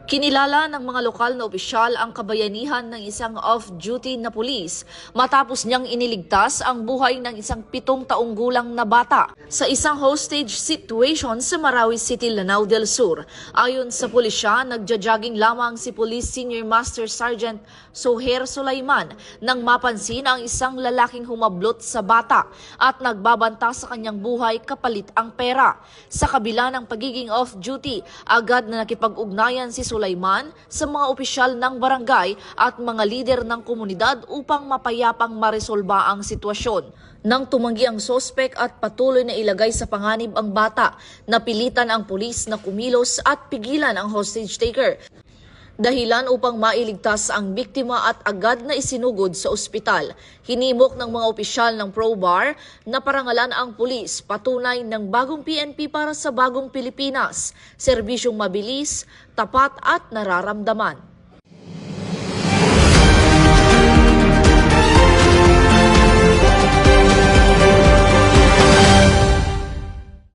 Kinilala ng mga lokal na opisyal ang kabayanihan ng isang off-duty na pulis matapos niyang iniligtas ang buhay ng isang 7 taong gulang na bata sa isang hostage situation sa Marawi City, Lanao del Sur. Ayon sa pulisya, nagja-jogging lamang si Police Senior Master Sergeant Soher Sulaiman nang mapansin ang isang lalaking humablot sa bata at nagbabanta sa kanyang buhay kapalit ang pera. Sa kabila ng pagiging off-duty, agad na nakipag-ugnayan si Sulaiman sa mga opisyal ng barangay at mga lider ng komunidad upang mapayapang maresolba ang sitwasyon. Nang tumanggi ang sospek at patuloy na ilagay sa panganib ang bata, napilitan ang pulis na kumilos at pigilan ang hostage taker. Dahilan upang mailigtas ang biktima at agad na isinugod sa ospital. Hinimok ng mga opisyal ng ProBar na parangalan ang pulis, patunay ng bagong PNP para sa bagong Pilipinas, serbisyong mabilis, tapat at nararamdaman.